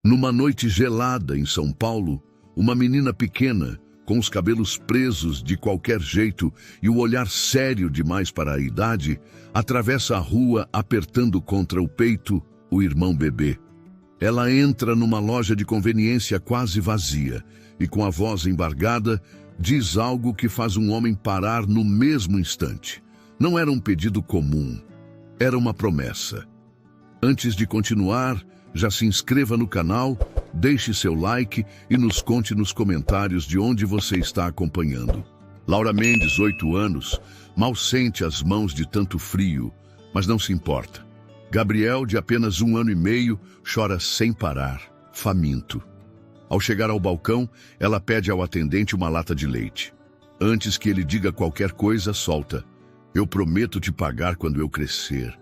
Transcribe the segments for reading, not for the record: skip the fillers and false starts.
Numa noite gelada em São Paulo, uma menina pequena, com os cabelos presos de qualquer jeito e o olhar sério demais para a idade, atravessa a rua apertando contra o peito o irmão bebê. Ela entra numa loja de conveniência quase vazia e, com a voz embargada, diz algo que faz um homem parar no mesmo instante. Não era um pedido comum, era uma promessa. Antes de continuar, já se inscreva no canal, deixe seu like e nos conte nos comentários de onde você está acompanhando. Laura Mendes, 8 anos, mal sente as mãos de tanto frio, mas não se importa. Gabriel, de apenas 1 ano e meio, chora sem parar, faminto. Ao chegar ao balcão, ela pede ao atendente uma lata de leite. Antes que ele diga qualquer coisa, solta: "Eu prometo te pagar quando eu crescer."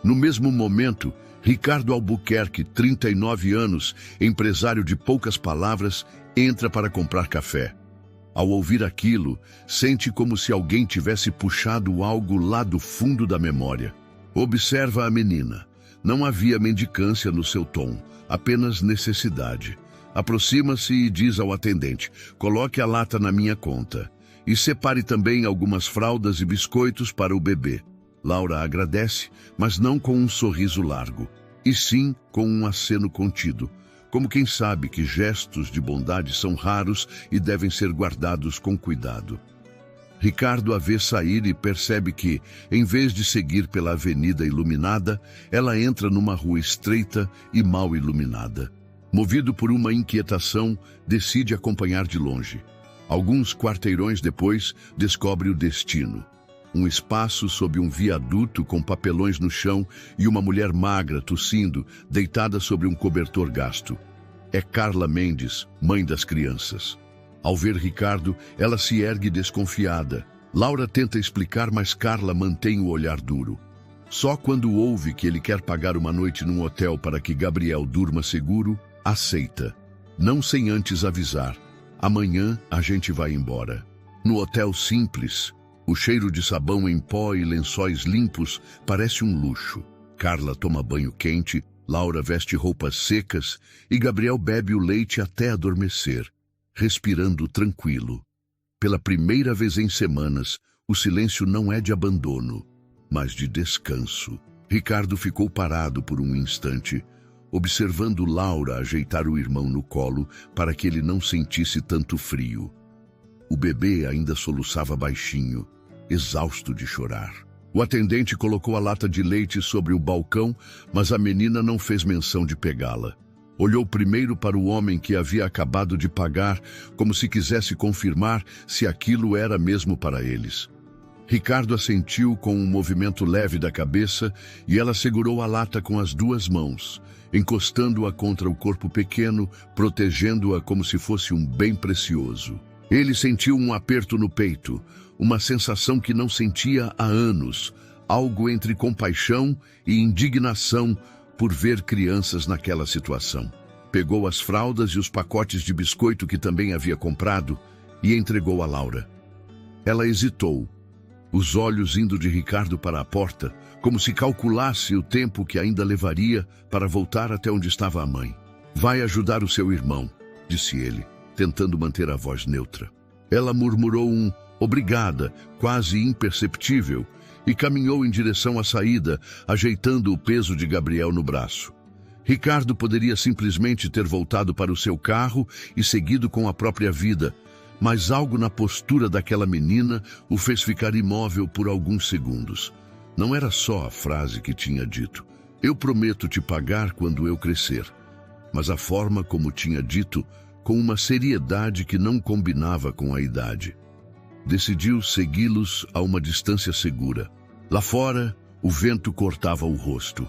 No mesmo momento, Ricardo Albuquerque, 39 anos, empresário de poucas palavras, entra para comprar café. Ao ouvir aquilo, sente como se alguém tivesse puxado algo lá do fundo da memória. Observa a menina. Não havia mendicância no seu tom, apenas necessidade. Aproxima-se e diz ao atendente: "Coloque a lata na minha conta. E separe também algumas fraldas e biscoitos para o bebê." Laura agradece, mas não com um sorriso largo, e sim com um aceno contido, como quem sabe que gestos de bondade são raros e devem ser guardados com cuidado. Ricardo a vê sair e percebe que, em vez de seguir pela avenida iluminada, ela entra numa rua estreita e mal iluminada. Movido por uma inquietação, decide acompanhar de longe. Alguns quarteirões depois, descobre o destino. Um espaço sob um viaduto com papelões no chão e uma mulher magra tossindo, deitada sobre um cobertor gasto. É Carla Mendes, mãe das crianças. Ao ver Ricardo, ela se ergue desconfiada. Laura tenta explicar, mas Carla mantém o olhar duro. Só quando ouve que ele quer pagar uma noite num hotel para que Gabriel durma seguro, aceita. Não sem antes avisar: "Amanhã a gente vai embora." No hotel simples, o cheiro de sabão em pó e lençóis limpos parece um luxo. Carla toma banho quente, Laura veste roupas secas e Gabriel bebe o leite até adormecer, respirando tranquilo. Pela primeira vez em semanas, o silêncio não é de abandono, mas de descanso. Ricardo ficou parado por um instante, observando Laura ajeitar o irmão no colo para que ele não sentisse tanto frio. O bebê ainda soluçava baixinho, exausto de chorar. O atendente colocou a lata de leite sobre o balcão, mas a menina não fez menção de pegá-la. Olhou primeiro para o homem que havia acabado de pagar, como se quisesse confirmar se aquilo era mesmo para eles. Ricardo assentiu com um movimento leve da cabeça e ela segurou a lata com as 2 mãos, encostando-a contra o corpo pequeno, protegendo-a como se fosse um bem precioso. Ele sentiu um aperto no peito, uma sensação que não sentia há anos, algo entre compaixão e indignação por ver crianças naquela situação. Pegou as fraldas e os pacotes de biscoito que também havia comprado e entregou a Laura. Ela hesitou, os olhos indo de Ricardo para a porta, como se calculasse o tempo que ainda levaria para voltar até onde estava a mãe. "Vai ajudar o seu irmão", disse ele, tentando manter a voz neutra. Ela murmurou um "obrigada", quase imperceptível, e caminhou em direção à saída, ajeitando o peso de Gabriel no braço. Ricardo poderia simplesmente ter voltado para o seu carro e seguido com a própria vida, mas algo na postura daquela menina o fez ficar imóvel por alguns segundos. Não era só a frase que tinha dito: "Eu prometo te pagar quando eu crescer", mas a forma como tinha dito, com uma seriedade que não combinava com a idade. Decidiu segui-los a uma distância segura. Lá fora, o vento cortava o rosto.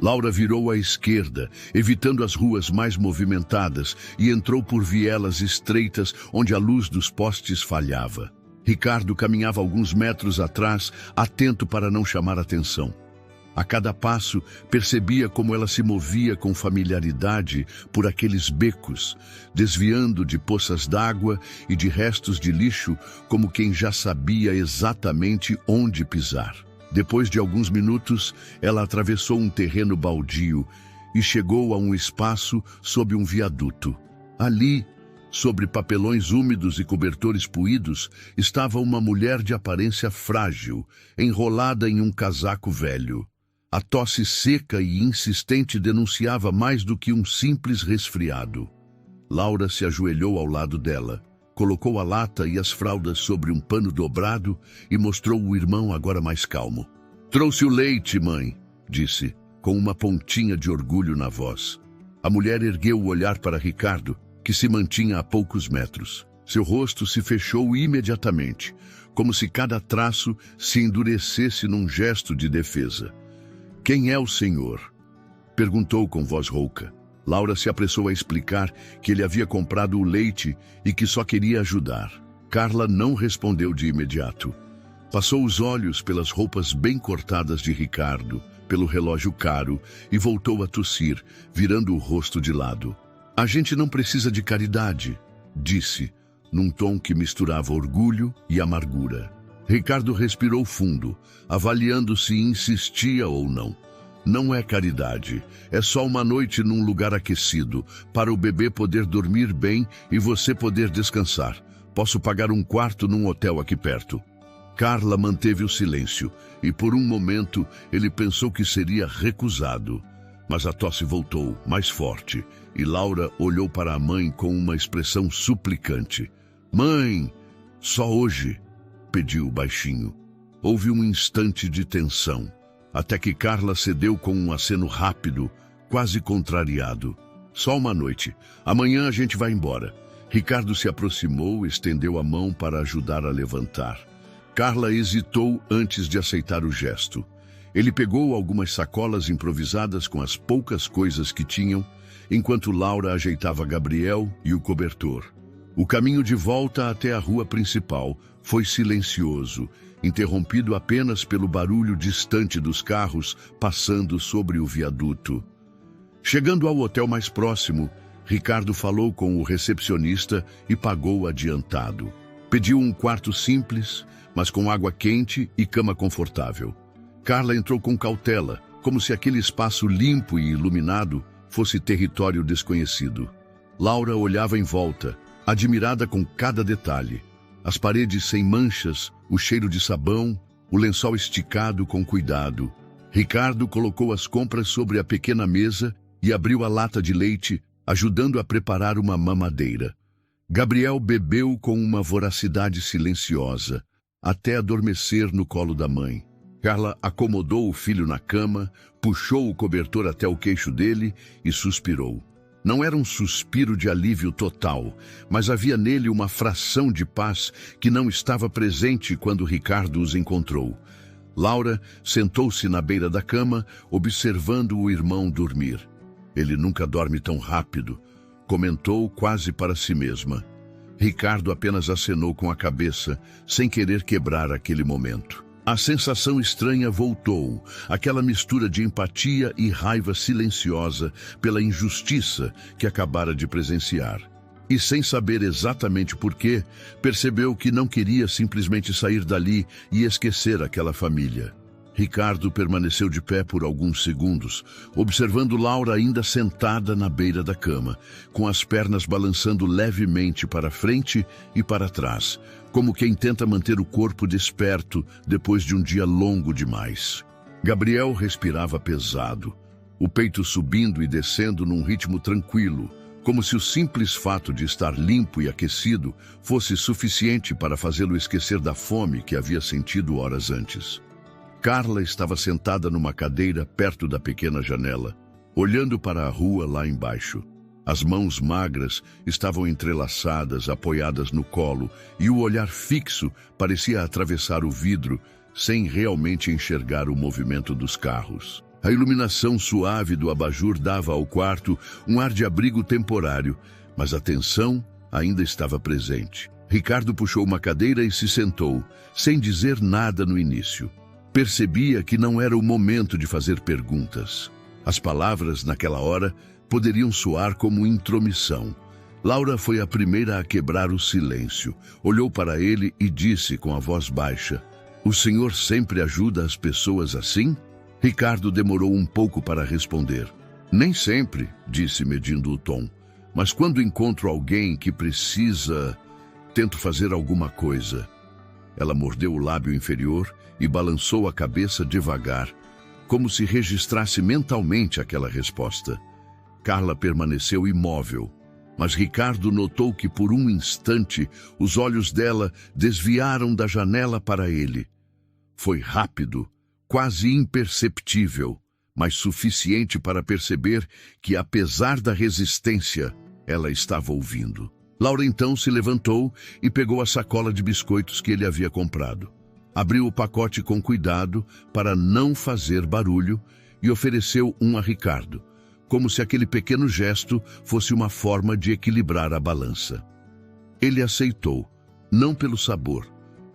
Laura virou à esquerda, evitando as ruas mais movimentadas, e entrou por vielas estreitas onde a luz dos postes falhava. Ricardo caminhava alguns metros atrás, atento para não chamar atenção. A cada passo, percebia como ela se movia com familiaridade por aqueles becos, desviando de poças d'água e de restos de lixo, como quem já sabia exatamente onde pisar. Depois de alguns minutos, ela atravessou um terreno baldio e chegou a um espaço sob um viaduto. Ali, sobre papelões úmidos e cobertores poídos, estava uma mulher de aparência frágil, enrolada em um casaco velho. A tosse seca e insistente denunciava mais do que um simples resfriado. Laura se ajoelhou ao lado dela, colocou a lata e as fraldas sobre um pano dobrado e mostrou o irmão agora mais calmo. "Trouxe o leite, mãe", disse, com uma pontinha de orgulho na voz. A mulher ergueu o olhar para Ricardo, que se mantinha a poucos metros. Seu rosto se fechou imediatamente, como se cada traço se endurecesse num gesto de defesa. "Quem é o senhor?" perguntou com voz rouca. Laura se apressou a explicar que ele havia comprado o leite e que só queria ajudar. Carla não respondeu de imediato. Passou os olhos pelas roupas bem cortadas de Ricardo, pelo relógio caro, e voltou a tossir, virando o rosto de lado. "A gente não precisa de caridade", disse, num tom que misturava orgulho e amargura. Ricardo respirou fundo, avaliando se insistia ou não. "Não é caridade, é só uma noite num lugar aquecido, para o bebê poder dormir bem e você poder descansar. Posso pagar um quarto num hotel aqui perto." Carla manteve o silêncio, e por um momento ele pensou que seria recusado. Mas a tosse voltou, mais forte, e Laura olhou para a mãe com uma expressão suplicante. "Mãe, só hoje", pediu baixinho. Houve um instante de tensão, até que Carla cedeu com um aceno rápido, quase contrariado. "Só uma noite. Amanhã a gente vai embora." Ricardo se aproximou, estendeu a mão para ajudar a levantar. Carla hesitou antes de aceitar o gesto. Ele pegou algumas sacolas improvisadas com as poucas coisas que tinham, enquanto Laura ajeitava Gabriel e o cobertor. O caminho de volta até a rua principal foi silencioso, interrompido apenas pelo barulho distante dos carros passando sobre o viaduto. Chegando ao hotel mais próximo, Ricardo falou com o recepcionista e pagou adiantado. Pediu um quarto simples, mas com água quente e cama confortável. Carla entrou com cautela, como se aquele espaço limpo e iluminado fosse território desconhecido. Laura olhava em volta, admirada com cada detalhe. As paredes sem manchas, o cheiro de sabão, o lençol esticado com cuidado. Ricardo colocou as compras sobre a pequena mesa e abriu a lata de leite, ajudando a preparar uma mamadeira. Gabriel bebeu com uma voracidade silenciosa, até adormecer no colo da mãe. Carla acomodou o filho na cama, puxou o cobertor até o queixo dele e suspirou. Não era um suspiro de alívio total, mas havia nele uma fração de paz que não estava presente quando Ricardo os encontrou. Laura sentou-se na beira da cama, observando o irmão dormir. "Ele nunca dorme tão rápido", comentou quase para si mesma. Ricardo apenas acenou com a cabeça, sem querer quebrar aquele momento. A sensação estranha voltou, aquela mistura de empatia e raiva silenciosa pela injustiça que acabara de presenciar. E sem saber exatamente por quê, percebeu que não queria simplesmente sair dali e esquecer aquela família. Ricardo permaneceu de pé por alguns segundos, observando Laura ainda sentada na beira da cama, com as pernas balançando levemente para frente e para trás, como quem tenta manter o corpo desperto depois de um dia longo demais. Gabriel respirava pesado, o peito subindo e descendo num ritmo tranquilo, como se o simples fato de estar limpo e aquecido fosse suficiente para fazê-lo esquecer da fome que havia sentido horas antes. Carla estava sentada numa cadeira perto da pequena janela, olhando para a rua lá embaixo. As mãos magras estavam entrelaçadas, apoiadas no colo, e o olhar fixo parecia atravessar o vidro, sem realmente enxergar o movimento dos carros. A iluminação suave do abajur dava ao quarto um ar de abrigo temporário, mas a tensão ainda estava presente. Ricardo puxou uma cadeira e se sentou, sem dizer nada no início. Percebia que não era o momento de fazer perguntas. As palavras, naquela hora, poderiam soar como intromissão. Laura foi a primeira a quebrar o silêncio. Olhou para ele e disse com a voz baixa: "O senhor sempre ajuda as pessoas assim?" Ricardo demorou um pouco para responder. Nem sempre, disse medindo o tom, mas quando encontro alguém que precisa, tento fazer alguma coisa. Ela mordeu o lábio inferior e balançou a cabeça devagar, como se registrasse mentalmente aquela resposta. Carla permaneceu imóvel, mas Ricardo notou que por um instante os olhos dela desviaram da janela para ele. Foi rápido, quase imperceptível, mas suficiente para perceber que, apesar da resistência, ela estava ouvindo. Laura então se levantou e pegou a sacola de biscoitos que ele havia comprado. Abriu o pacote com cuidado para não fazer barulho e ofereceu um a Ricardo, como se aquele pequeno gesto fosse uma forma de equilibrar a balança. Ele aceitou, não pelo sabor,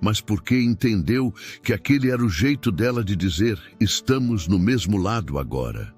mas porque entendeu que aquele era o jeito dela de dizer: estamos no mesmo lado agora.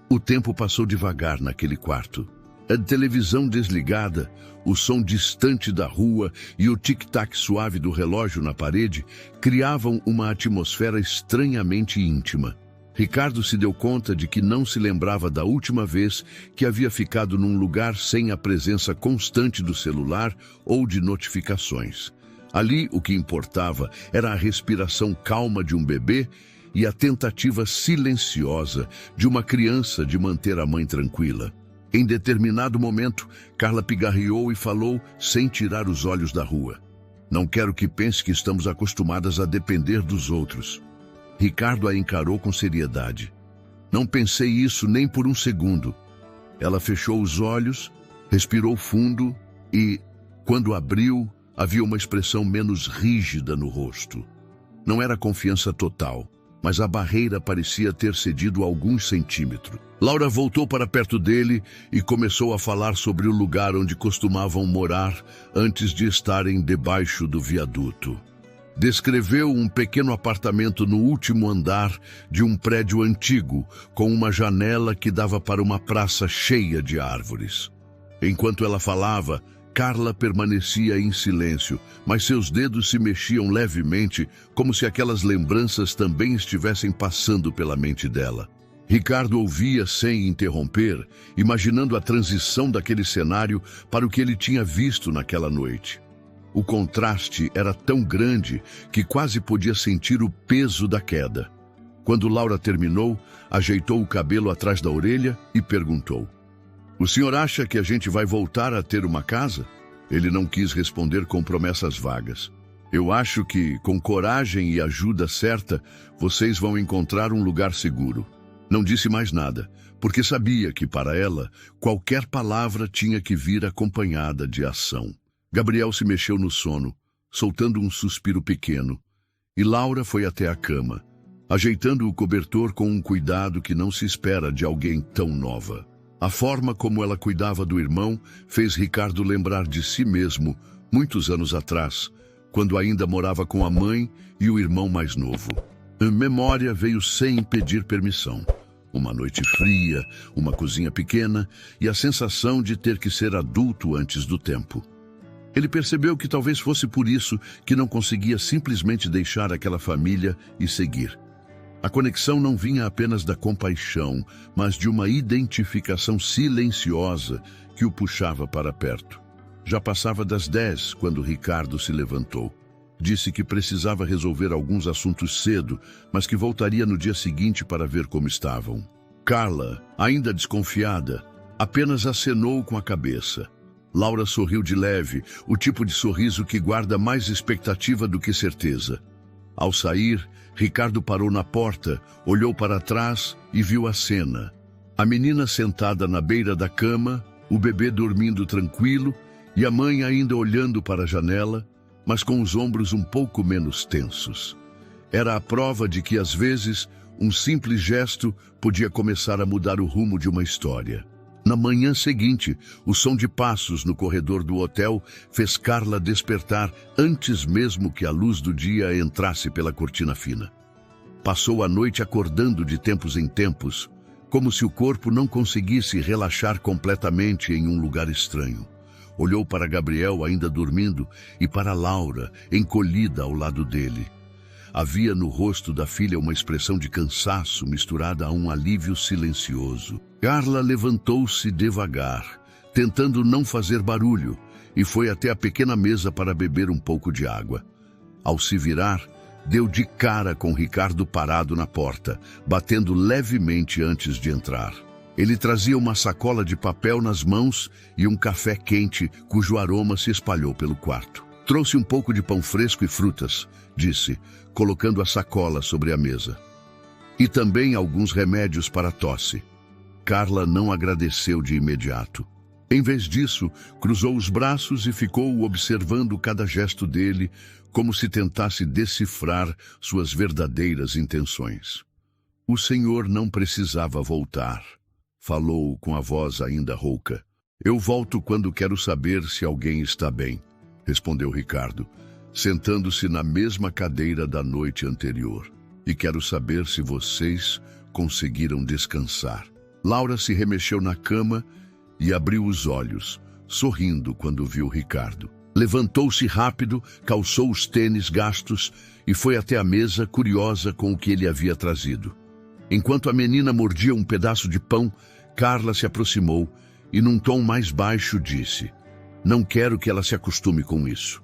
O tempo passou devagar naquele quarto. A televisão desligada, o som distante da rua e o tic-tac suave do relógio na parede criavam uma atmosfera estranhamente íntima. Ricardo se deu conta de que não se lembrava da última vez que havia ficado num lugar sem a presença constante do celular ou de notificações. Ali, o que importava era a respiração calma de um bebê e a tentativa silenciosa de uma criança de manter a mãe tranquila. Em determinado momento, Carla pigarreou e falou sem tirar os olhos da rua: não quero que pense que estamos acostumadas a depender dos outros. Ricardo a encarou com seriedade. Não pensei isso nem por um segundo. Ela fechou os olhos, respirou fundo e, quando abriu, havia uma expressão menos rígida no rosto. Não era confiança total, mas a barreira parecia ter cedido alguns centímetros. Laura voltou para perto dele e começou a falar sobre o lugar onde costumavam morar antes de estarem debaixo do viaduto. Descreveu um pequeno apartamento no último andar de um prédio antigo, com uma janela que dava para uma praça cheia de árvores. Enquanto ela falava, Carla permanecia em silêncio, mas seus dedos se mexiam levemente, como se aquelas lembranças também estivessem passando pela mente dela. Ricardo ouvia sem interromper, imaginando a transição daquele cenário para o que ele tinha visto naquela noite. O contraste era tão grande que quase podia sentir o peso da queda. Quando Laura terminou, ajeitou o cabelo atrás da orelha e perguntou: o senhor acha que a gente vai voltar a ter uma casa? Ele não quis responder com promessas vagas. Eu acho que, com coragem e ajuda certa, vocês vão encontrar um lugar seguro. Não disse mais nada, porque sabia que, para ela, qualquer palavra tinha que vir acompanhada de ação. Gabriel se mexeu no sono, soltando um suspiro pequeno, e Laura foi até a cama, ajeitando o cobertor com um cuidado que não se espera de alguém tão nova. A forma como ela cuidava do irmão fez Ricardo lembrar de si mesmo, muitos anos atrás, quando ainda morava com a mãe e o irmão mais novo. A memória veio sem pedir permissão. Uma noite fria, uma cozinha pequena e a sensação de ter que ser adulto antes do tempo. Ele percebeu que talvez fosse por isso que não conseguia simplesmente deixar aquela família e seguir. A conexão não vinha apenas da compaixão, mas de uma identificação silenciosa que o puxava para perto. Já passava das 10 quando Ricardo se levantou. Disse que precisava resolver alguns assuntos cedo, mas que voltaria no dia seguinte para ver como estavam. Carla, ainda desconfiada, apenas acenou com a cabeça. Laura sorriu de leve, o tipo de sorriso que guarda mais expectativa do que certeza. Ao sair, Ricardo parou na porta, olhou para trás e viu a cena. A menina sentada na beira da cama, o bebê dormindo tranquilo e a mãe ainda olhando para a janela, mas com os ombros um pouco menos tensos. Era a prova de que, às vezes, um simples gesto podia começar a mudar o rumo de uma história. Na manhã seguinte, o som de passos no corredor do hotel fez Carla despertar antes mesmo que a luz do dia entrasse pela cortina fina. Passou a noite acordando de tempos em tempos, como se o corpo não conseguisse relaxar completamente em um lugar estranho. Olhou para Gabriel ainda dormindo e para Laura, encolhida ao lado dele. Havia no rosto da filha uma expressão de cansaço misturada a um alívio silencioso. Carla levantou-se devagar, tentando não fazer barulho, e foi até a pequena mesa para beber um pouco de água. Ao se virar, deu de cara com Ricardo parado na porta, batendo levemente antes de entrar. Ele trazia uma sacola de papel nas mãos e um café quente cujo aroma se espalhou pelo quarto. Trouxe um pouco de pão fresco e frutas, disse, colocando a sacola sobre a mesa. E também alguns remédios para a tosse. Carla não agradeceu de imediato. Em vez disso, cruzou os braços e ficou observando cada gesto dele, como se tentasse decifrar suas verdadeiras intenções. O senhor não precisava voltar, falou com a voz ainda rouca. Eu volto quando quero saber se alguém está bem, respondeu Ricardo, sentando-se na mesma cadeira da noite anterior. E quero saber se vocês conseguiram descansar. Laura se remexeu na cama e abriu os olhos, sorrindo quando viu Ricardo. Levantou-se rápido, calçou os tênis gastos e foi até a mesa, curiosa com o que ele havia trazido. Enquanto a menina mordia um pedaço de pão, Carla se aproximou e, num tom mais baixo, disse: Não quero que ela se acostume com isso.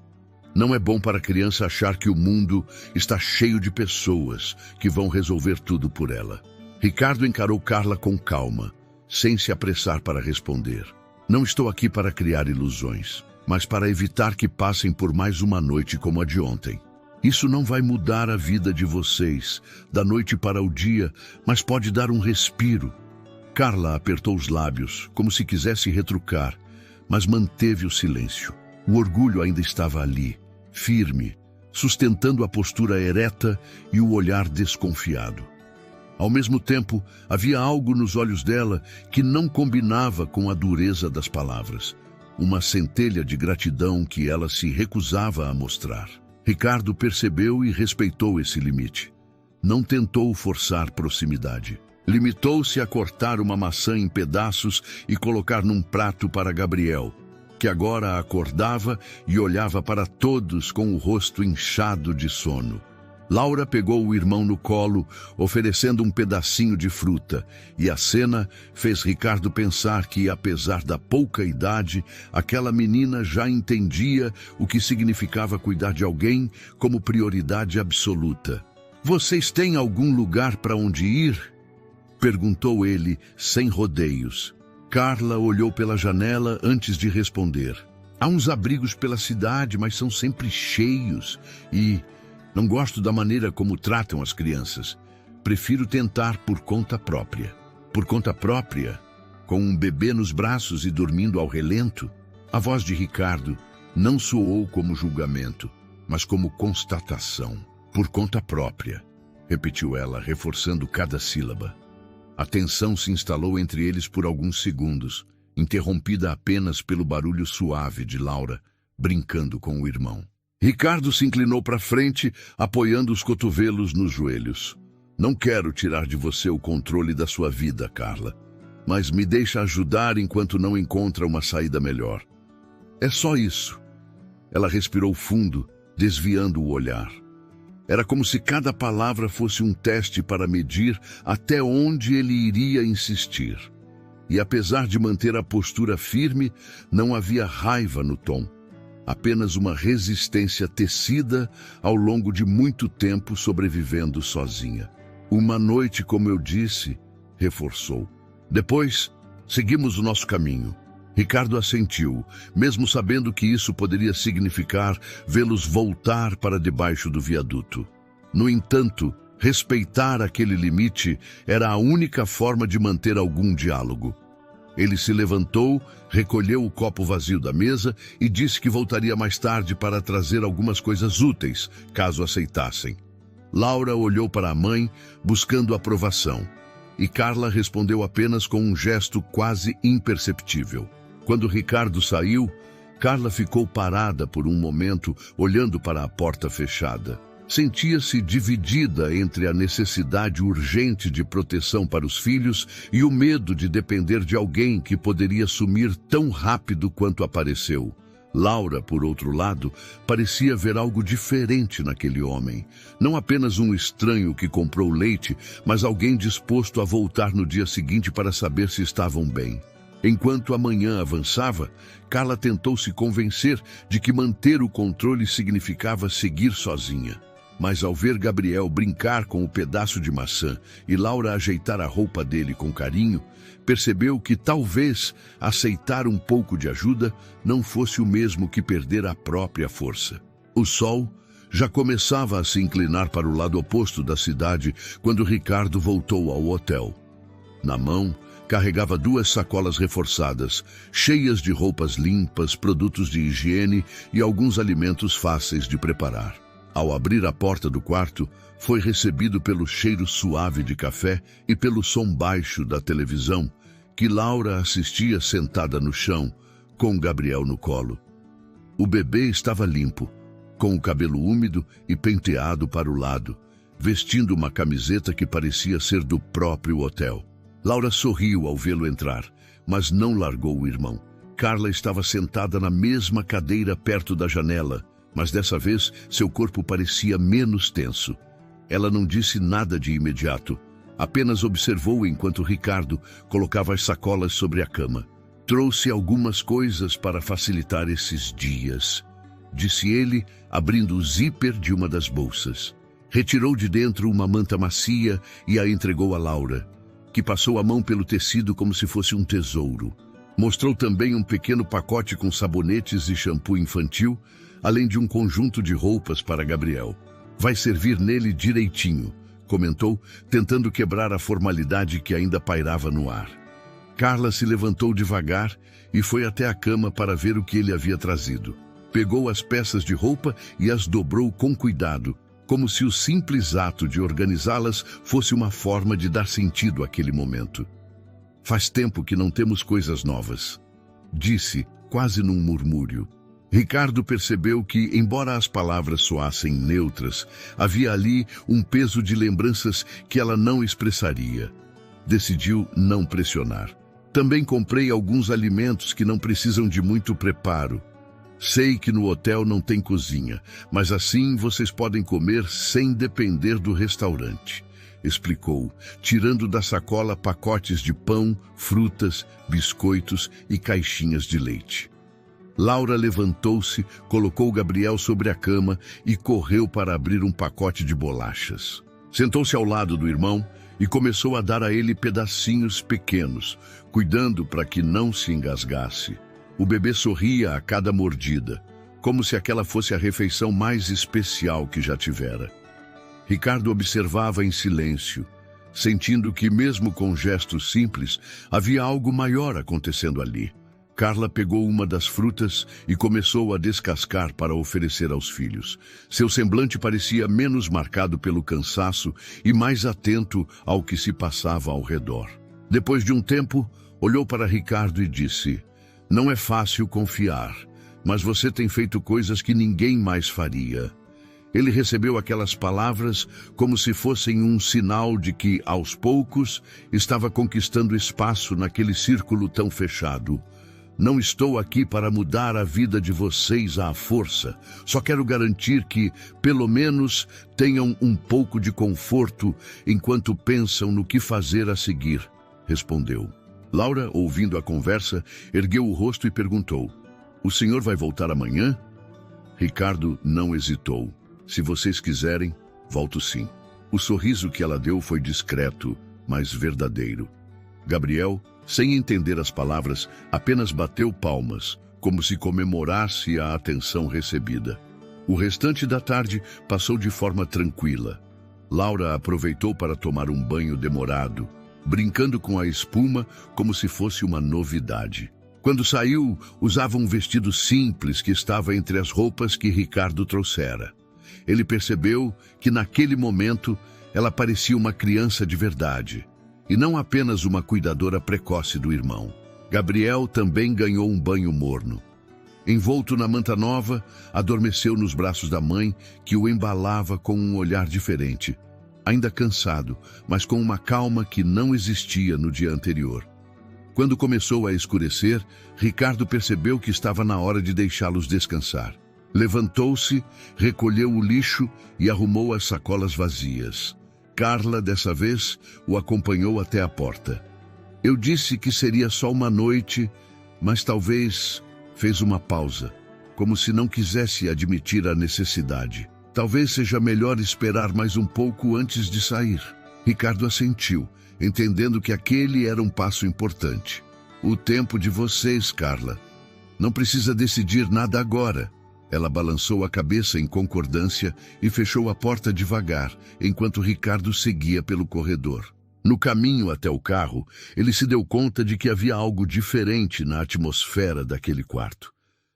Não é bom para a criança achar que o mundo está cheio de pessoas que vão resolver tudo por ela. Ricardo encarou Carla com calma, sem se apressar para responder. Não estou aqui para criar ilusões, mas para evitar que passem por mais uma noite como a de ontem. Isso não vai mudar a vida de vocês, da noite para o dia, mas pode dar um respiro. Carla apertou os lábios, como se quisesse retrucar, mas manteve o silêncio. O orgulho ainda estava ali, firme, sustentando a postura ereta e o olhar desconfiado. Ao mesmo tempo, havia algo nos olhos dela que não combinava com a dureza das palavras. Uma centelha de gratidão que ela se recusava a mostrar. Ricardo percebeu e respeitou esse limite. Não tentou forçar proximidade. Limitou-se a cortar uma maçã em pedaços e colocar num prato para Gabriel, que agora acordava e olhava para todos com o rosto inchado de sono. Laura pegou o irmão no colo, oferecendo um pedacinho de fruta, e a cena fez Ricardo pensar que, apesar da pouca idade, aquela menina já entendia o que significava cuidar de alguém como prioridade absoluta. Vocês têm algum lugar para onde ir? Perguntou ele, sem rodeios. Carla olhou pela janela antes de responder. Há uns abrigos pela cidade, mas são sempre cheios e... Não gosto da maneira como tratam as crianças. Prefiro tentar por conta própria. Por conta própria? Com um bebê nos braços e dormindo ao relento? A voz de Ricardo não soou como julgamento, mas como constatação. Por conta própria, repetiu ela, reforçando cada sílaba. A tensão se instalou entre eles por alguns segundos, interrompida apenas pelo barulho suave de Laura, brincando com o irmão. Ricardo se inclinou para frente, apoiando os cotovelos nos joelhos. Não quero tirar de você o controle da sua vida, Carla, mas me deixa ajudar enquanto não encontra uma saída melhor. É só isso. Ela respirou fundo, desviando o olhar. Era como se cada palavra fosse um teste para medir até onde ele iria insistir. E apesar de manter a postura firme, não havia raiva no tom. Apenas uma resistência tecida ao longo de muito tempo sobrevivendo sozinha. Uma noite, como eu disse, reforçou. Depois, seguimos o nosso caminho. Ricardo assentiu, mesmo sabendo que isso poderia significar vê-los voltar para debaixo do viaduto. No entanto, respeitar aquele limite era a única forma de manter algum diálogo. Ele se levantou, recolheu o copo vazio da mesa e disse que voltaria mais tarde para trazer algumas coisas úteis, caso aceitassem. Laura olhou para a mãe, buscando aprovação, e Carla respondeu apenas com um gesto quase imperceptível. Quando Ricardo saiu, Carla ficou parada por um momento, olhando para a porta fechada. Sentia-se dividida entre a necessidade urgente de proteção para os filhos e o medo de depender de alguém que poderia sumir tão rápido quanto apareceu. Laura, por outro lado, parecia ver algo diferente naquele homem. Não apenas um estranho que comprou leite, mas alguém disposto a voltar no dia seguinte para saber se estavam bem. Enquanto a manhã avançava, Carla tentou se convencer de que manter o controle significava seguir sozinha. Mas ao ver Gabriel brincar com o pedaço de maçã e Laura ajeitar a roupa dele com carinho, percebeu que talvez aceitar um pouco de ajuda não fosse o mesmo que perder a própria força. O sol já começava a se inclinar para o lado oposto da cidade quando Ricardo voltou ao hotel. Na mão, carregava 2 sacolas reforçadas, cheias de roupas limpas, produtos de higiene e alguns alimentos fáceis de preparar. Ao abrir a porta do quarto, foi recebido pelo cheiro suave de café e pelo som baixo da televisão, que Laura assistia sentada no chão, com Gabriel no colo. O bebê estava limpo, com o cabelo úmido e penteado para o lado, vestindo uma camiseta que parecia ser do próprio hotel. Laura sorriu ao vê-lo entrar, mas não largou o irmão. Carla estava sentada na mesma cadeira perto da janela, mas dessa vez seu corpo parecia menos tenso. Ela não disse nada de imediato, apenas observou enquanto Ricardo colocava as sacolas sobre a cama. Trouxe algumas coisas para facilitar esses dias, disse ele, abrindo o zíper de uma das bolsas. Retirou de dentro uma manta macia e a entregou a Laura, que passou a mão pelo tecido como se fosse um tesouro. Mostrou também um pequeno pacote com sabonetes e shampoo infantil, além de um conjunto de roupas para Gabriel. Vai servir nele direitinho, comentou, tentando quebrar a formalidade que ainda pairava no ar. Carla se levantou devagar e foi até a cama para ver o que ele havia trazido. Pegou as peças de roupa e as dobrou com cuidado, como se o simples ato de organizá-las fosse uma forma de dar sentido àquele momento. Faz tempo que não temos coisas novas, disse, quase num murmúrio. Ricardo percebeu que, embora as palavras soassem neutras, havia ali um peso de lembranças que ela não expressaria. Decidiu não pressionar. Também comprei alguns alimentos que não precisam de muito preparo. Sei que no hotel não tem cozinha, mas assim vocês podem comer sem depender do restaurante, explicou, tirando da sacola pacotes de pão, frutas, biscoitos e caixinhas de leite. Laura levantou-se, colocou Gabriel sobre a cama e correu para abrir um pacote de bolachas. Sentou-se ao lado do irmão e começou a dar a ele pedacinhos pequenos, cuidando para que não se engasgasse. O bebê sorria a cada mordida, como se aquela fosse a refeição mais especial que já tivera. Ricardo observava em silêncio, sentindo que, mesmo com gestos simples, havia algo maior acontecendo ali. Carla pegou uma das frutas e começou a descascar para oferecer aos filhos. Seu semblante parecia menos marcado pelo cansaço e mais atento ao que se passava ao redor. Depois de um tempo, olhou para Ricardo e disse: "Não é fácil confiar, mas você tem feito coisas que ninguém mais faria." Ele recebeu aquelas palavras como se fossem um sinal de que, aos poucos, estava conquistando espaço naquele círculo tão fechado. "Não estou aqui para mudar a vida de vocês à força. Só quero garantir que, pelo menos, tenham um pouco de conforto enquanto pensam no que fazer a seguir", respondeu. Laura, ouvindo a conversa, ergueu o rosto e perguntou: "O senhor vai voltar amanhã?" Ricardo não hesitou. "Se vocês quiserem, volto sim." O sorriso que ela deu foi discreto, mas verdadeiro. Gabriel, sem entender as palavras, apenas bateu palmas, como se comemorasse a atenção recebida. O restante da tarde passou de forma tranquila. Laura aproveitou para tomar um banho demorado, brincando com a espuma como se fosse uma novidade. Quando saiu, usava um vestido simples que estava entre as roupas que Ricardo trouxera. Ele percebeu que, naquele momento, ela parecia uma criança de verdade, e não apenas uma cuidadora precoce do irmão. Gabriel também ganhou um banho morno. Envolto na manta nova, adormeceu nos braços da mãe, que o embalava com um olhar diferente, ainda cansado, mas com uma calma que não existia no dia anterior. Quando começou a escurecer, Ricardo percebeu que estava na hora de deixá-los descansar. Levantou-se, recolheu o lixo e arrumou as sacolas vazias. Carla, dessa vez, o acompanhou até a porta. Eu disse que seria só uma noite, mas talvez fez uma pausa, como se não quisesse admitir a necessidade. Talvez seja melhor esperar mais um pouco antes de sair. Ricardo assentiu, entendendo que aquele era um passo importante. O tempo de vocês, Carla. Não precisa decidir nada agora. Ela balançou a cabeça em concordância e fechou a porta devagar, enquanto Ricardo seguia pelo corredor. No caminho até o carro, ele se deu conta de que havia algo diferente na atmosfera daquele quarto.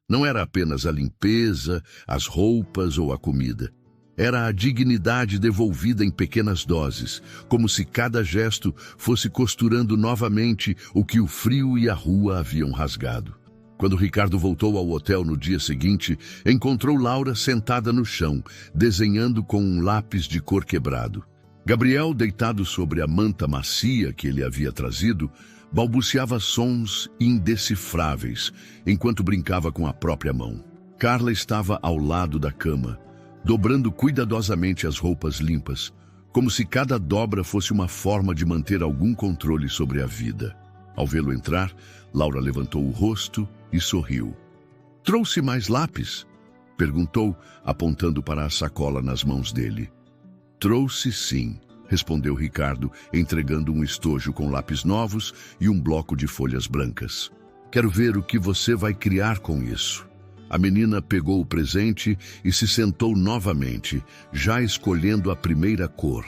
Não era apenas a limpeza, as roupas ou a comida. Era a dignidade devolvida em pequenas doses, como se cada gesto fosse costurando novamente o que o frio e a rua haviam rasgado. Quando Ricardo voltou ao hotel no dia seguinte, encontrou Laura sentada no chão, desenhando com um lápis de cor quebrado. Gabriel, deitado sobre a manta macia que ele havia trazido, balbuciava sons indecifráveis, enquanto brincava com a própria mão. Carla estava ao lado da cama, dobrando cuidadosamente as roupas limpas, como se cada dobra fosse uma forma de manter algum controle sobre a vida. Ao vê-lo entrar, Laura levantou o rosto e sorriu. "Trouxe mais lápis?" perguntou, apontando para a sacola nas mãos dele. "Trouxe sim", respondeu Ricardo, entregando um estojo com lápis novos e um bloco de folhas brancas. "Quero ver o que você vai criar com isso." A menina pegou o presente e se sentou novamente, já escolhendo a primeira cor.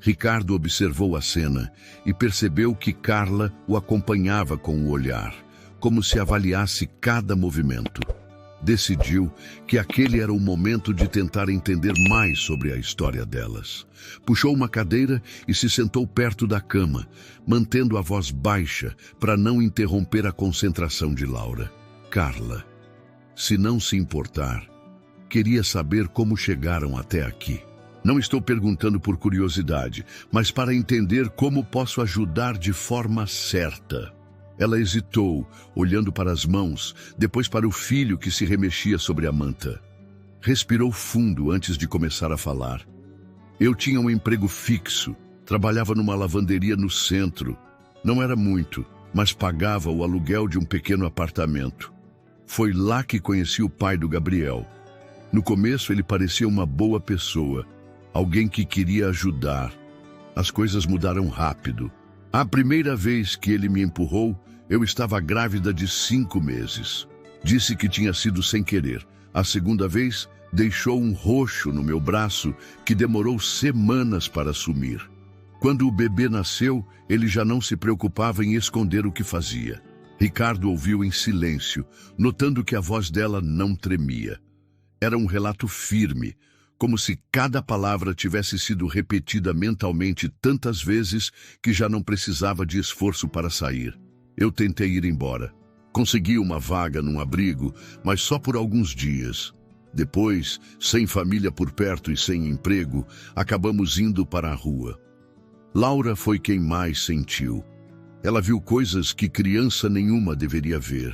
Ricardo observou a cena e percebeu que Carla o acompanhava com o olhar, como se avaliasse cada movimento. Decidiu que aquele era o momento de tentar entender mais sobre a história delas. Puxou uma cadeira e se sentou perto da cama, mantendo a voz baixa para não interromper a concentração de Laura. "Carla, se não se importar, queria saber como chegaram até aqui. Não estou perguntando por curiosidade, mas para entender como posso ajudar de forma certa." Ela hesitou, olhando para as mãos, depois para o filho que se remexia sobre a manta. Respirou fundo antes de começar a falar. "Eu tinha um emprego fixo, trabalhava numa lavanderia no centro. Não era muito, mas pagava o aluguel de um pequeno apartamento. Foi lá que conheci o pai do Gabriel. No começo ele parecia uma boa pessoa, alguém que queria ajudar. As coisas mudaram rápido. A primeira vez que ele me empurrou, eu estava grávida de 5 meses. Disse que tinha sido sem querer. A segunda vez, deixou um roxo no meu braço que demorou semanas para sumir. Quando o bebê nasceu, ele já não se preocupava em esconder o que fazia." Ricardo ouviu em silêncio, notando que a voz dela não tremia. Era um relato firme, como se cada palavra tivesse sido repetida mentalmente tantas vezes que já não precisava de esforço para sair. "Eu tentei ir embora. Consegui uma vaga num abrigo, mas só por alguns dias. Depois, sem família por perto e sem emprego, acabamos indo para a rua." Laura foi quem mais sentiu. Ela viu coisas que criança nenhuma deveria ver.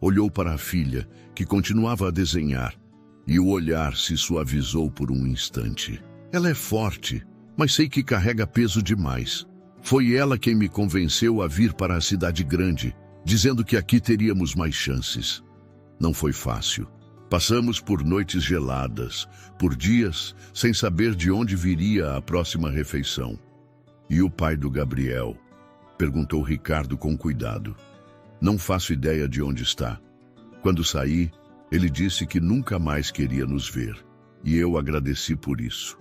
Olhou para a filha, que continuava a desenhar, e o olhar se suavizou por um instante. "Ela é forte, mas sei que carrega peso demais. Foi ela quem me convenceu a vir para a cidade grande, dizendo que aqui teríamos mais chances. Não foi fácil. Passamos por noites geladas, por dias sem saber de onde viria a próxima refeição." "E o pai do Gabriel?" perguntou Ricardo com cuidado. "Não faço ideia de onde está. Quando saí, ele disse que nunca mais queria nos ver, e eu agradeci por isso.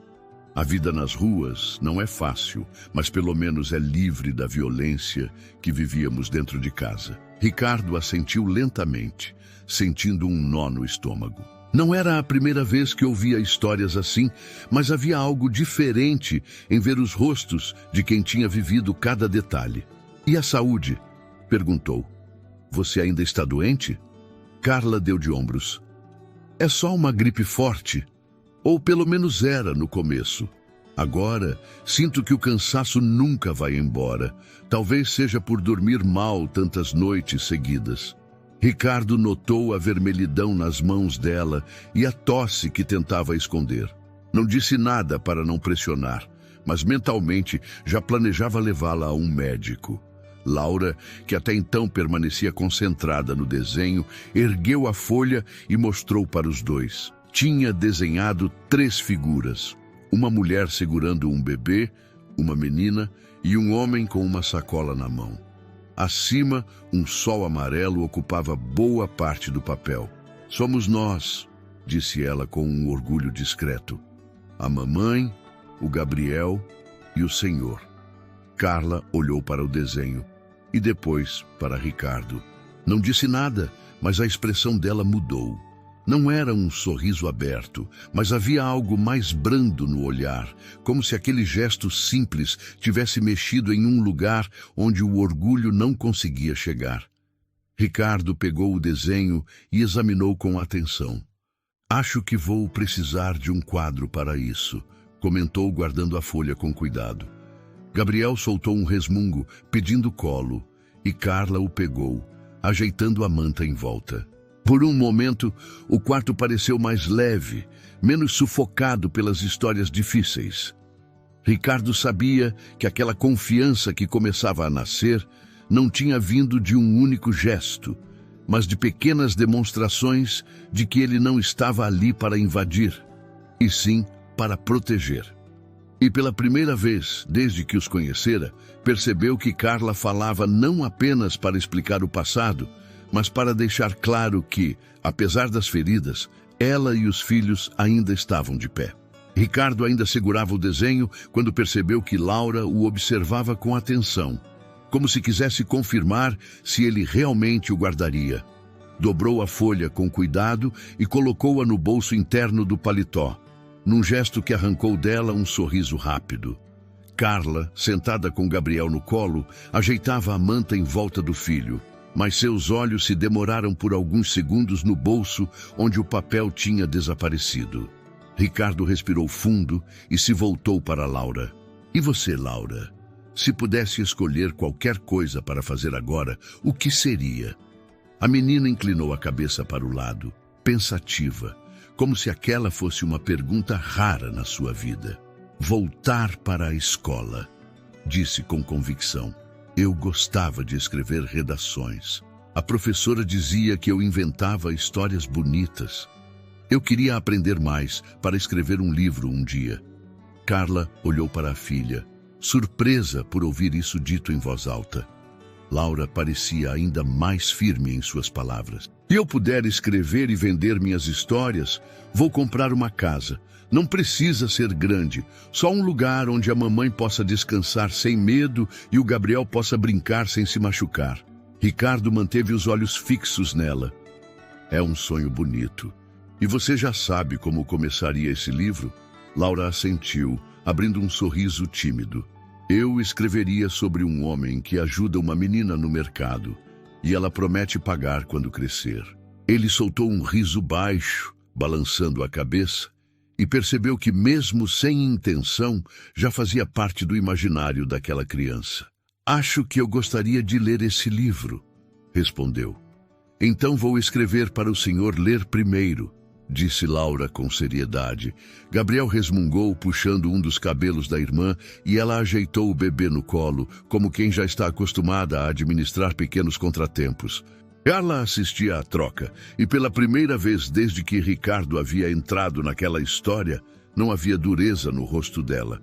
A vida nas ruas não é fácil, mas pelo menos é livre da violência que vivíamos dentro de casa." Ricardo assentiu lentamente, sentindo um nó no estômago. Não era a primeira vez que ouvia histórias assim, mas havia algo diferente em ver os rostos de quem tinha vivido cada detalhe. "E a saúde?" perguntou. "Você ainda está doente?" Carla deu de ombros. "É só uma gripe forte. Ou pelo menos era no começo. Agora, sinto que o cansaço nunca vai embora. Talvez seja por dormir mal tantas noites seguidas. Ricardo notou a vermelhidão nas mãos dela e a tosse que tentava esconder. Não disse nada para não pressionar, mas mentalmente já planejava levá-la a um médico. Laura, que até então permanecia concentrada no desenho, ergueu a folha e mostrou para os dois. Tinha desenhado 3 figuras. Uma mulher segurando um bebê, uma menina e um homem com uma sacola na mão. Acima, um sol amarelo ocupava boa parte do papel. "Somos nós", disse ela com um orgulho discreto. "A mamãe, o Gabriel e o Senhor." Carla olhou para o desenho e depois para Ricardo. Não disse nada, mas a expressão dela mudou. Não era um sorriso aberto, mas havia algo mais brando no olhar, como se aquele gesto simples tivesse mexido em um lugar onde o orgulho não conseguia chegar. Ricardo pegou o desenho e examinou com atenção. "Acho que vou precisar de um quadro para isso", comentou, guardando a folha com cuidado. Gabriel soltou um resmungo, pedindo colo, e Carla o pegou, ajeitando a manta em volta. Por um momento, o quarto pareceu mais leve, menos sufocado pelas histórias difíceis. Ricardo sabia que aquela confiança que começava a nascer não tinha vindo de um único gesto, mas de pequenas demonstrações de que ele não estava ali para invadir, e sim para proteger. E pela primeira vez, desde que os conhecera, percebeu que Carla falava não apenas para explicar o passado, mas para deixar claro que, apesar das feridas, ela e os filhos ainda estavam de pé. Ricardo ainda segurava o desenho quando percebeu que Laura o observava com atenção, como se quisesse confirmar se ele realmente o guardaria. Dobrou a folha com cuidado e colocou-a no bolso interno do paletó, num gesto que arrancou dela um sorriso rápido. Carla, sentada com Gabriel no colo, ajeitava a manta em volta do filho, mas seus olhos se demoraram por alguns segundos no bolso onde o papel tinha desaparecido. Ricardo respirou fundo e se voltou para Laura. "E você, Laura? Se pudesse escolher qualquer coisa para fazer agora, o que seria?" A menina inclinou a cabeça para o lado, pensativa, como se aquela fosse uma pergunta rara na sua vida. "Voltar para a escola", disse com convicção. "Eu gostava de escrever redações. A professora dizia que eu inventava histórias bonitas. Eu queria aprender mais para escrever um livro um dia." Carla olhou para a filha, surpresa por ouvir isso dito em voz alta. Laura parecia ainda mais firme em suas palavras. "Se eu puder escrever e vender minhas histórias, vou comprar uma casa. Não precisa ser grande, só um lugar onde a mamãe possa descansar sem medo e o Gabriel possa brincar sem se machucar." Ricardo manteve os olhos fixos nela. "É um sonho bonito. E você já sabe como começaria esse livro?" Laura assentiu, abrindo um sorriso tímido. "Eu escreveria sobre um homem que ajuda uma menina no mercado, e ela promete pagar quando crescer." Ele soltou um riso baixo, balançando a cabeça, e percebeu que, mesmo sem intenção, já fazia parte do imaginário daquela criança. "Acho que eu gostaria de ler esse livro", respondeu. "Então vou escrever para o senhor ler primeiro", disse Laura com seriedade. Gabriel resmungou, puxando um dos cabelos da irmã, e ela ajeitou o bebê no colo, como quem já está acostumada a administrar pequenos contratempos. Carla assistia à troca, e pela primeira vez desde que Ricardo havia entrado naquela história, não havia dureza no rosto dela.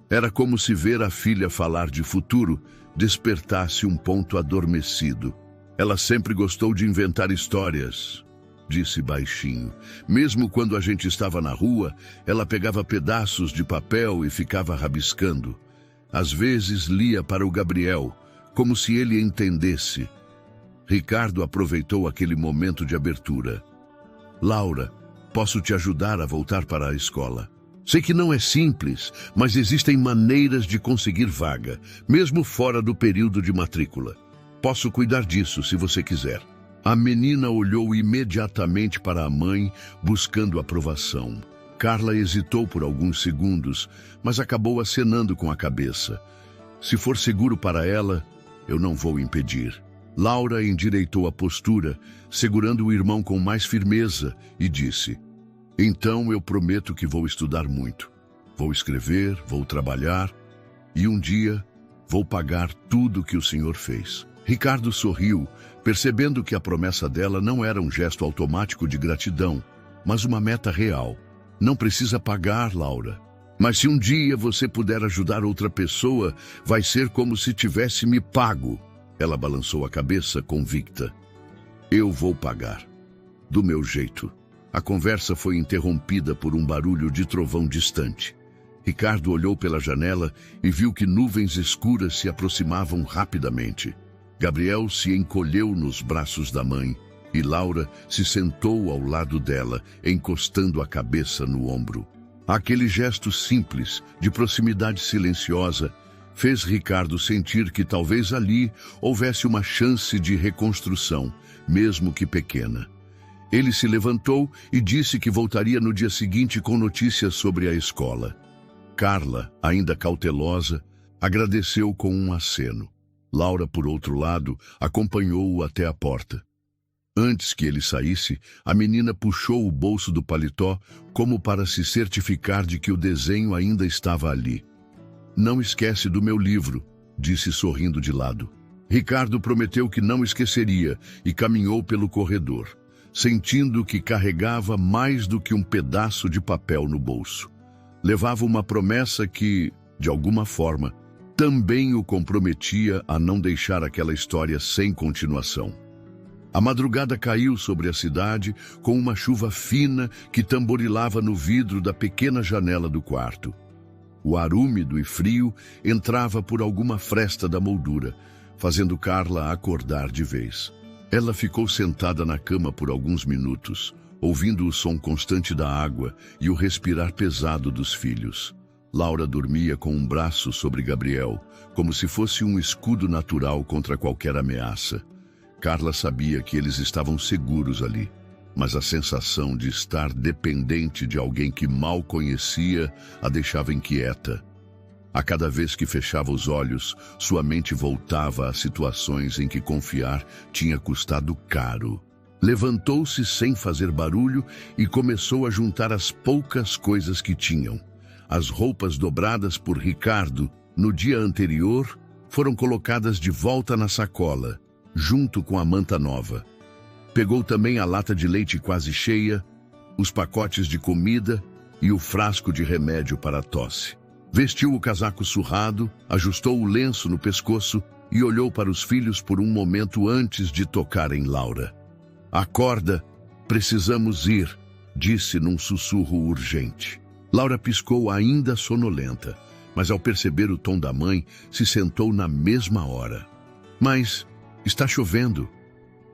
Era como se ver a filha falar de futuro despertasse um ponto adormecido. "Ela sempre gostou de inventar histórias", disse baixinho. "Mesmo quando a gente estava na rua, ela pegava pedaços de papel e ficava rabiscando. Às vezes lia para o Gabriel, como se ele entendesse." Ricardo aproveitou aquele momento de abertura. "Laura, posso te ajudar a voltar para a escola. Sei que não é simples, mas existem maneiras de conseguir vaga, mesmo fora do período de matrícula. Posso cuidar disso se você quiser." A menina olhou imediatamente para a mãe, buscando aprovação. Carla hesitou por alguns segundos, mas acabou acenando com a cabeça. Se for seguro para ela, eu não vou impedir. Laura endireitou a postura, segurando o irmão com mais firmeza, e disse: então eu prometo que vou estudar muito. Vou escrever, vou trabalhar, e um dia vou pagar tudo que o senhor fez. Ricardo sorriu, percebendo que a promessa dela não era um gesto automático de gratidão, mas uma meta real. Não precisa pagar, Laura. Mas se um dia você puder ajudar outra pessoa, vai ser como se tivesse me pago. Ela balançou a cabeça, convicta. Eu vou pagar. Do meu jeito. A conversa foi interrompida por um barulho de trovão distante. Ricardo olhou pela janela e viu que nuvens escuras se aproximavam rapidamente. Gabriel se encolheu nos braços da mãe e Laura se sentou ao lado dela, encostando a cabeça no ombro. Aquele gesto simples, de proximidade silenciosa, fez Ricardo sentir que talvez ali houvesse uma chance de reconstrução, mesmo que pequena. Ele se levantou e disse que voltaria no dia seguinte com notícias sobre a escola. Carla, ainda cautelosa, agradeceu com um aceno. Laura, por outro lado, acompanhou-o até a porta. Antes que ele saísse, a menina puxou o bolso do paletó como para se certificar de que o desenho ainda estava ali. Não esquece do meu livro, disse sorrindo de lado. Ricardo prometeu que não esqueceria e caminhou pelo corredor, sentindo que carregava mais do que um pedaço de papel no bolso. Levava uma promessa que, de alguma forma, também o comprometia a não deixar aquela história sem continuação. A madrugada caiu sobre a cidade com uma chuva fina que tamborilava no vidro da pequena janela do quarto. O ar úmido e frio entrava por alguma fresta da moldura, fazendo Carla acordar de vez. Ela ficou sentada na cama por alguns minutos, ouvindo o som constante da água e o respirar pesado dos filhos. Laura dormia com um braço sobre Gabriel, como se fosse um escudo natural contra qualquer ameaça. Carla sabia que eles estavam seguros ali, mas a sensação de estar dependente de alguém que mal conhecia a deixava inquieta. A cada vez que fechava os olhos, sua mente voltava a situações em que confiar tinha custado caro. Levantou-se sem fazer barulho e começou a juntar as poucas coisas que tinham. As roupas dobradas por Ricardo no dia anterior foram colocadas de volta na sacola, junto com a manta nova. Pegou também a lata de leite quase cheia, os pacotes de comida e o frasco de remédio para a tosse. Vestiu o casaco surrado, ajustou o lenço no pescoço e olhou para os filhos por um momento antes de tocar em Laura. Acorda, precisamos ir, disse num sussurro urgente. Laura piscou ainda sonolenta, mas ao perceber o tom da mãe, se sentou na mesma hora. Mas está chovendo,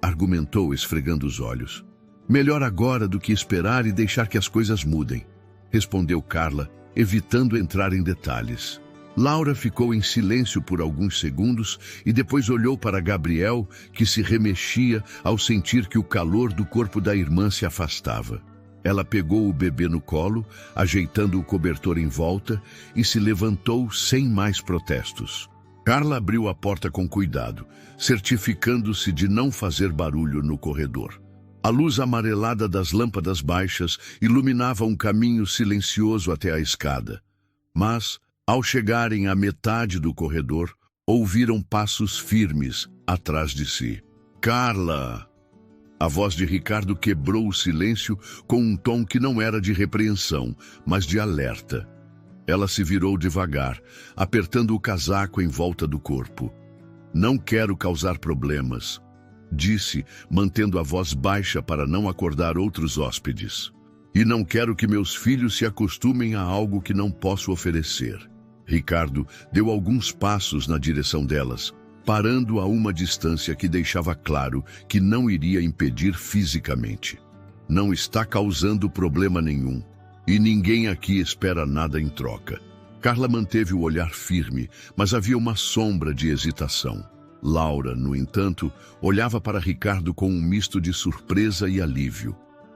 argumentou esfregando os olhos. Melhor agora do que esperar e deixar que as coisas mudem, respondeu Carla, evitando entrar em detalhes. Laura ficou em silêncio por alguns segundos e depois olhou para Gabriel, que se remexia ao sentir que o calor do corpo da irmã se afastava. Ela pegou o bebê no colo, ajeitando o cobertor em volta, e se levantou sem mais protestos. Carla abriu a porta com cuidado, certificando-se de não fazer barulho no corredor. A luz amarelada das lâmpadas baixas iluminava um caminho silencioso até a escada. Mas, ao chegarem à metade do corredor, ouviram passos firmes atrás de si. Carla! A voz de Ricardo quebrou o silêncio com um tom que não era de repreensão, mas de alerta. Ela se virou devagar, apertando o casaco em volta do corpo. Não quero causar problemas, disse, mantendo a voz baixa para não acordar outros hóspedes. E não quero que meus filhos se acostumem a algo que não posso oferecer. Ricardo deu alguns passos na direção delas, parando a uma distância que deixava claro que não iria impedir fisicamente. Não está causando problema nenhum, e ninguém aqui espera nada em troca. Carla manteve o olhar firme, mas havia uma sombra de hesitação. Laura, no entanto, olhava para Ricardo com um misto de surpresa e alívio.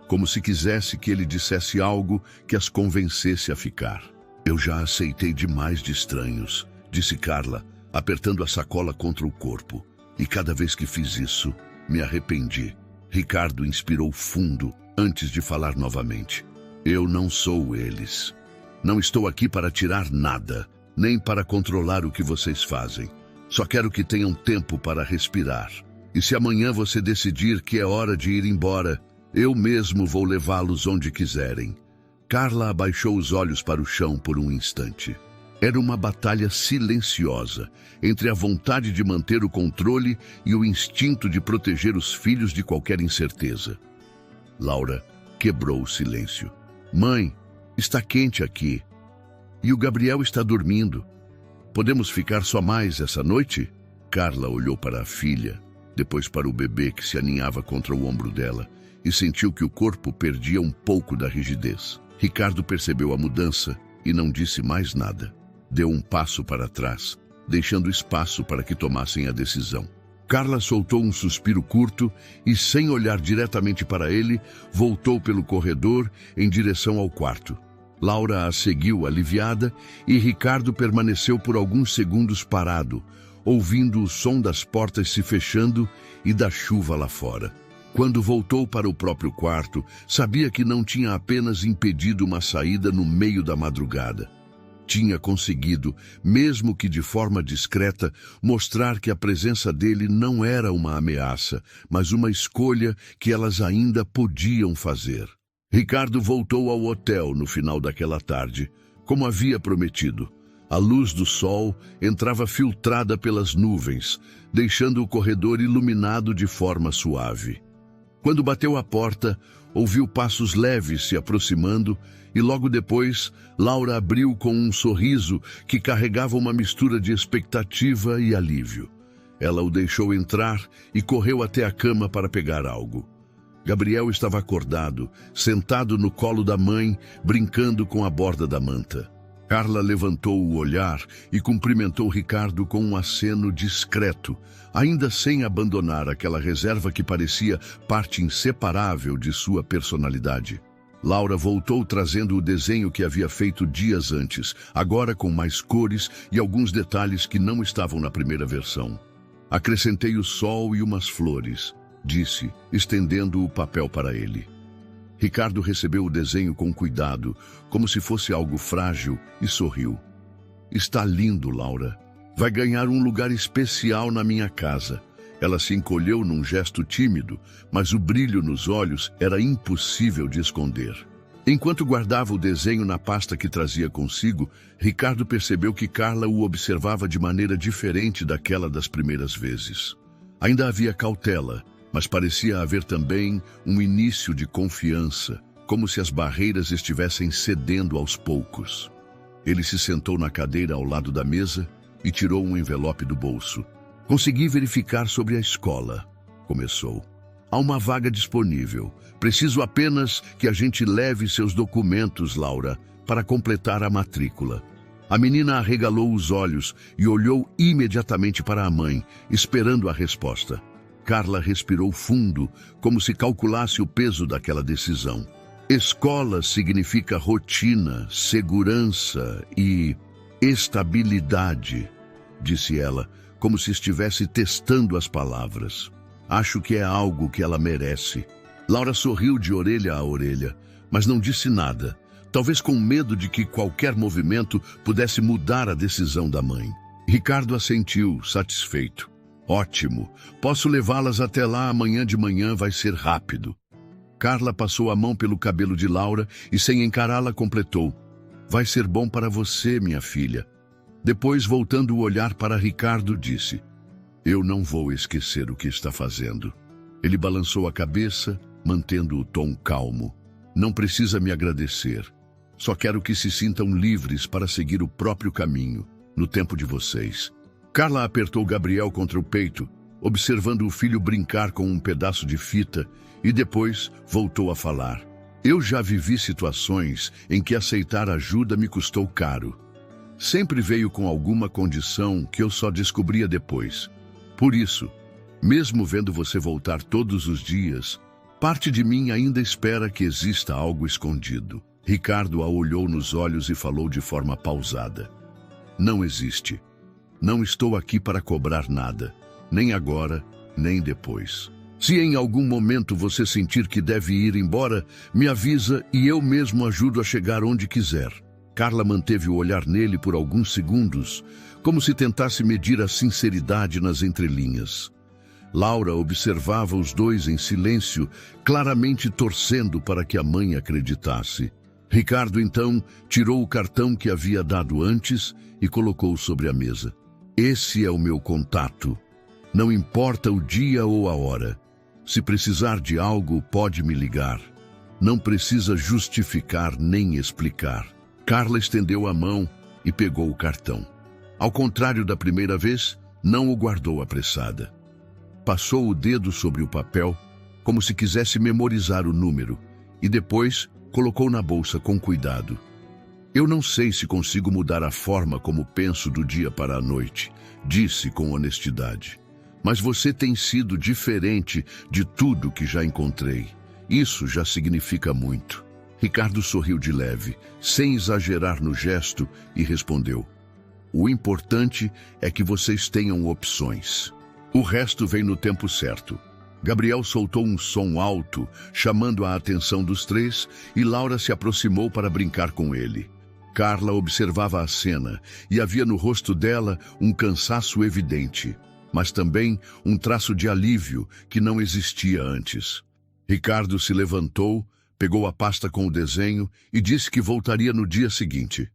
como se quisesse que ele dissesse algo que as convencesse a ficar. Eu já aceitei demais de estranhos, disse Carla, apertando a sacola contra o corpo. E cada vez que fiz isso, me arrependi. Ricardo inspirou fundo antes de falar novamente. Eu não sou eles. Não estou aqui para tirar nada, nem para controlar o que vocês fazem. Só quero que tenham tempo para respirar. E se amanhã você decidir que é hora de ir embora, eu mesmo vou levá-los onde quiserem. Carla abaixou os olhos para o chão por um instante. Era uma batalha silenciosa entre a vontade de manter o controle e o instinto de proteger os filhos de qualquer incerteza. Laura quebrou o silêncio. Mãe, está quente aqui. E o Gabriel está dormindo. Podemos ficar só mais essa noite? Carla olhou para a filha, depois para o bebê que se aninhava contra o ombro dela e sentiu que o corpo perdia um pouco da rigidez. Ricardo percebeu a mudança e não disse mais nada. Deu um passo para trás, deixando espaço para que tomassem a decisão. Carla soltou um suspiro curto e, sem olhar diretamente para ele, voltou pelo corredor em direção ao quarto. Laura a seguiu aliviada e Ricardo permaneceu por alguns segundos parado, ouvindo o som das portas se fechando e da chuva lá fora. Quando voltou para o próprio quarto, sabia que não tinha apenas impedido uma saída no meio da madrugada. Tinha conseguido, mesmo que de forma discreta, mostrar que a presença dele não era uma ameaça, mas uma escolha que elas ainda podiam fazer. Ricardo voltou ao hotel no final daquela tarde, como havia prometido. A luz do sol entrava filtrada pelas nuvens, deixando o corredor iluminado de forma suave. Quando bateu à porta, ouviu passos leves se aproximando e logo depois, Laura abriu com um sorriso que carregava uma mistura de expectativa e alívio. Ela o deixou entrar e correu até a cama para pegar algo. Gabriel estava acordado, sentado no colo da mãe, brincando com a borda da manta. Carla levantou o olhar e cumprimentou Ricardo com um aceno discreto, ainda sem abandonar aquela reserva que parecia parte inseparável de sua personalidade. Laura voltou trazendo o desenho que havia feito dias antes, agora com mais cores e alguns detalhes que não estavam na primeira versão. Acrescentei o sol e umas flores, disse, estendendo o papel para ele. Ricardo recebeu o desenho com cuidado, como se fosse algo frágil, e sorriu. Está lindo, Laura. Vai ganhar um lugar especial na minha casa. Ela se encolheu num gesto tímido, mas o brilho nos olhos era impossível de esconder. Enquanto guardava o desenho na pasta que trazia consigo, Ricardo percebeu que Carla o observava de maneira diferente daquela das primeiras vezes. Ainda havia cautela, mas parecia haver também um início de confiança, como se as barreiras estivessem cedendo aos poucos. Ele se sentou na cadeira ao lado da mesa e tirou um envelope do bolso. Consegui verificar sobre a escola, começou. Há uma vaga disponível. Preciso apenas que a gente leve seus documentos, Laura, para completar a matrícula. A menina arregalou os olhos e olhou imediatamente para a mãe, esperando a resposta. Carla respirou fundo, como se calculasse o peso daquela decisão. Escola significa rotina, segurança e estabilidade, disse ela, como se estivesse testando as palavras. Acho que é algo que ela merece. Laura sorriu de orelha a orelha, mas não disse nada, talvez com medo de que qualquer movimento pudesse mudar a decisão da mãe. Ricardo assentiu, satisfeito. Ótimo, posso levá-las até lá amanhã de manhã, vai ser rápido. Carla passou a mão pelo cabelo de Laura e, sem encará-la, completou. Vai ser bom para você, minha filha. Depois, voltando o olhar para Ricardo, disse. Eu não vou esquecer o que está fazendo. Ele balançou a cabeça, mantendo o tom calmo. Não precisa me agradecer. Só quero que se sintam livres para seguir o próprio caminho, no tempo de vocês. Carla apertou Gabriel contra o peito, observando o filho brincar com um pedaço de fita, e depois voltou a falar. Eu já vivi situações em que aceitar ajuda me custou caro. Sempre veio com alguma condição que eu só descobria depois. Por isso, mesmo vendo você voltar todos os dias, Parte de mim ainda espera que exista algo escondido. Ricardo a olhou nos olhos e falou de forma pausada. Não existe. Não estou aqui para cobrar nada, nem agora, nem depois. Se em algum momento você sentir que deve ir embora, me avisa e eu mesmo ajudo a chegar onde quiser. Carla manteve o olhar nele por alguns segundos, como se tentasse medir a sinceridade nas entrelinhas. Laura observava os dois em silêncio, claramente torcendo para que a mãe acreditasse. Ricardo, então, tirou o cartão que havia dado antes e colocou sobre a mesa. Esse é o meu contato. Não importa o dia ou a hora. Se precisar de algo, pode me ligar. Não precisa justificar nem explicar. Carla estendeu a mão e pegou o cartão. Ao contrário da primeira vez, não o guardou apressada. Passou o dedo sobre o papel, como se quisesse memorizar o número, e depois colocou na bolsa com cuidado. Eu não sei se consigo mudar a forma como penso do dia para a noite, disse com honestidade. Mas você tem sido diferente de tudo que já encontrei. Isso já significa muito. Ricardo sorriu de leve, sem exagerar no gesto, e respondeu. O importante é que vocês tenham opções. O resto vem no tempo certo. Gabriel soltou um som alto, chamando a atenção dos três, e Laura se aproximou para brincar com ele. Carla observava a cena, e havia no rosto dela um cansaço evidente, mas também um traço de alívio que não existia antes. Ricardo se levantou, pegou a pasta com o desenho e disse que voltaria no dia seguinte.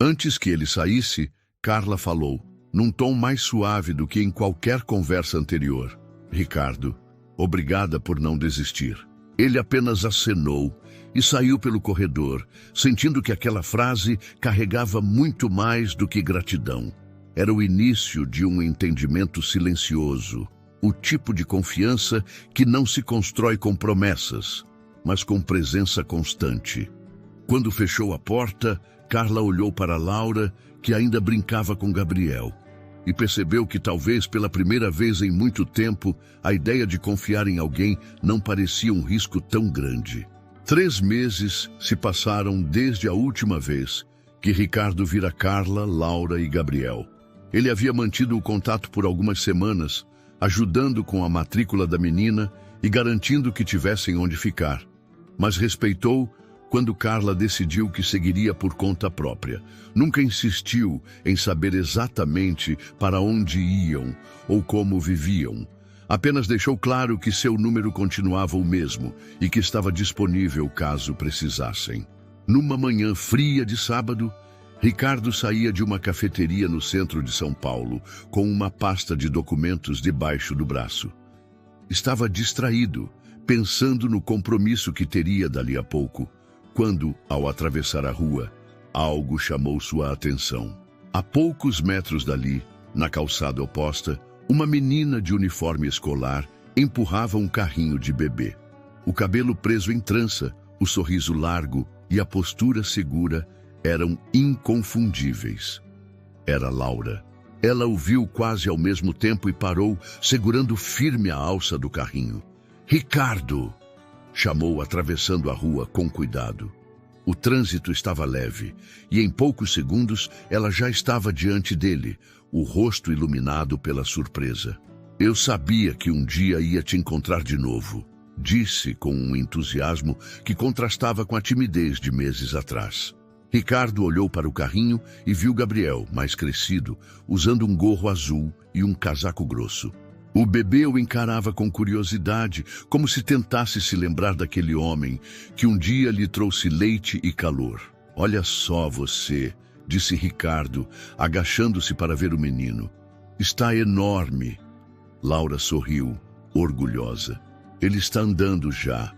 Antes que ele saísse, Carla falou, num tom mais suave do que em qualquer conversa anterior. Ricardo, obrigada por não desistir. Ele apenas acenou e saiu pelo corredor, sentindo que aquela frase carregava muito mais do que gratidão. Era o início de um entendimento silencioso, o tipo de confiança que não se constrói com promessas, mas com presença constante. Quando fechou a porta, Carla olhou para Laura, que ainda brincava com Gabriel, e percebeu que talvez pela primeira vez em muito tempo, a ideia de confiar em alguém não parecia um risco tão grande. 3 meses se passaram desde a última vez que Ricardo vira Carla, Laura e Gabriel. Ele havia mantido o contato por algumas semanas, ajudando com a matrícula da menina e garantindo que tivessem onde ficar. Mas respeitou quando Carla decidiu que seguiria por conta própria. Nunca insistiu em saber exatamente para onde iam ou como viviam. Apenas deixou claro que seu número continuava o mesmo e que estava disponível caso precisassem. Numa manhã fria de sábado, Ricardo saía de uma cafeteria no centro de São Paulo, com uma pasta de documentos debaixo do braço. Estava distraído, pensando no compromisso que teria dali a pouco, quando, ao atravessar a rua, algo chamou sua atenção. A poucos metros dali, na calçada oposta, uma menina de uniforme escolar empurrava um carrinho de bebê. O cabelo preso em trança, o sorriso largo e a postura segura eram inconfundíveis. Era Laura. Ela o viu quase ao mesmo tempo e parou, segurando firme a alça do carrinho. «Ricardo!» chamou, atravessando a rua com cuidado. O trânsito estava leve, e em poucos segundos ela já estava diante dele, o rosto iluminado pela surpresa. «Eu sabia que um dia ia te encontrar de novo», disse com um entusiasmo que contrastava com a timidez de meses atrás. Ricardo olhou para o carrinho e viu Gabriel, mais crescido, usando um gorro azul e um casaco grosso. O bebê o encarava com curiosidade, como se tentasse se lembrar daquele homem que um dia lhe trouxe leite e calor. «Olha só você», disse Ricardo, agachando-se para ver o menino. «Está enorme». Laura sorriu, orgulhosa. «Ele está andando já,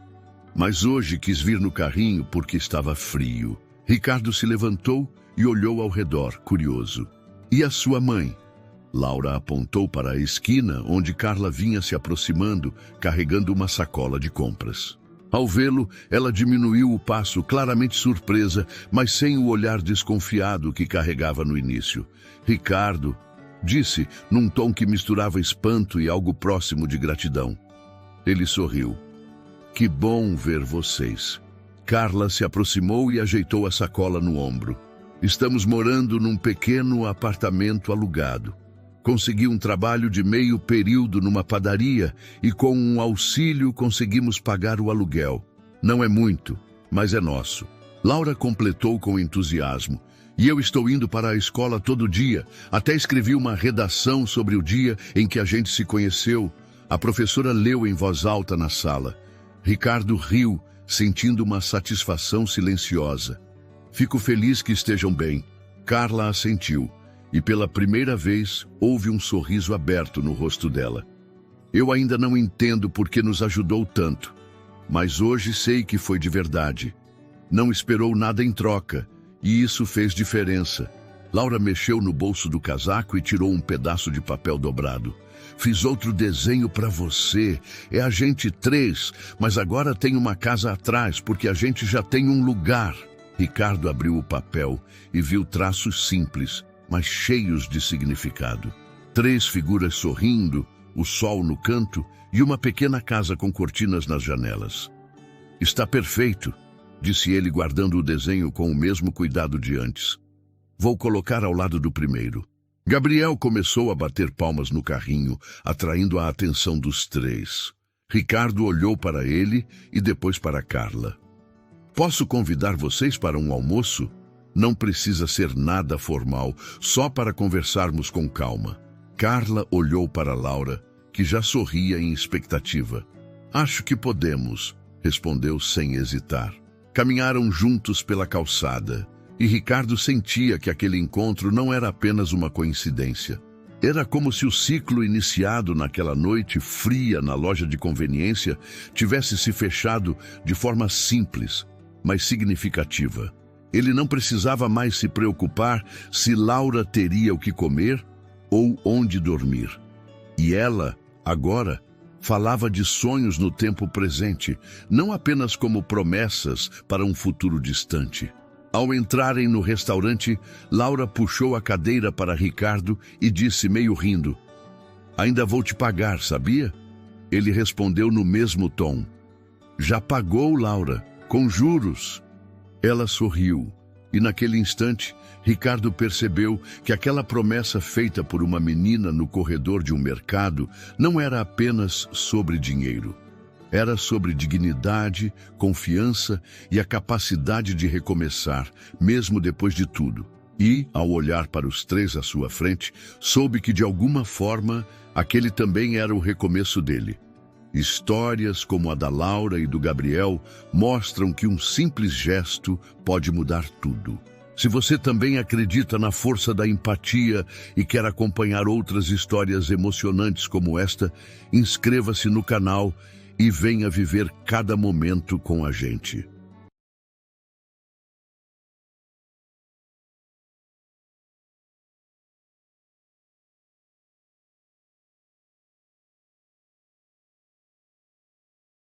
mas hoje quis vir no carrinho porque estava frio». Ricardo se levantou e olhou ao redor, curioso. «E a sua mãe?» Laura apontou para a esquina onde Carla vinha se aproximando, carregando uma sacola de compras. Ao vê-lo, ela diminuiu o passo, claramente surpresa, mas sem o olhar desconfiado que carregava no início. «Ricardo», disse, num tom que misturava espanto e algo próximo de gratidão. Ele sorriu. Que bom ver vocês. Carla se aproximou e ajeitou a sacola no ombro. Estamos morando num pequeno apartamento alugado. Consegui um trabalho de meio período numa padaria e com um auxílio conseguimos pagar o aluguel. Não é muito, mas é nosso. Laura completou com entusiasmo. E eu estou indo para a escola todo dia. Até escrevi uma redação sobre o dia em que a gente se conheceu. A professora leu em voz alta na sala. Ricardo riu, sentindo uma satisfação silenciosa. Fico feliz que estejam bem. Carla assentiu. E pela primeira vez houve um sorriso aberto no rosto dela. Eu ainda não entendo por que nos ajudou tanto, mas hoje sei que foi de verdade. Não esperou nada em troca, e isso fez diferença. Laura mexeu no bolso do casaco e tirou um pedaço de papel dobrado. Fiz outro desenho para você. É a gente 3, mas agora tem uma casa atrás, porque a gente já tem um lugar. Ricardo abriu o papel e viu traços simples, mas cheios de significado. 3 figuras sorrindo, o sol no canto e uma pequena casa com cortinas nas janelas. Está perfeito, disse ele guardando o desenho com o mesmo cuidado de antes. Vou colocar ao lado do primeiro. Gabriel começou a bater palmas no carrinho, atraindo a atenção dos 3. Ricardo olhou para ele e depois para Carla. Posso convidar vocês para um almoço? Não precisa ser nada formal, só para conversarmos com calma. Carla olhou para Laura, que já sorria em expectativa. Acho que podemos, respondeu sem hesitar. Caminharam juntos pela calçada, e Ricardo sentia que aquele encontro não era apenas uma coincidência. Era como se o ciclo iniciado naquela noite fria na loja de conveniência tivesse se fechado de forma simples, mas significativa. Ele não precisava mais se preocupar se Laura teria o que comer ou onde dormir. E ela, agora, falava de sonhos no tempo presente, não apenas como promessas para um futuro distante. Ao entrarem no restaurante, Laura puxou a cadeira para Ricardo e disse meio rindo: "Ainda vou te pagar, sabia?" Ele respondeu no mesmo tom: "Já pagou, Laura, com juros." Ela sorriu, e naquele instante, Ricardo percebeu que aquela promessa feita por uma menina no corredor de um mercado não era apenas sobre dinheiro. Era sobre dignidade, confiança e a capacidade de recomeçar, mesmo depois de tudo. E, ao olhar para os 3 à sua frente, soube que de alguma forma aquele também era o recomeço dele. Histórias como a da Laura e do Gabriel mostram que um simples gesto pode mudar tudo. Se você também acredita na força da empatia e quer acompanhar outras histórias emocionantes como esta, inscreva-se no canal e venha viver cada momento com a gente.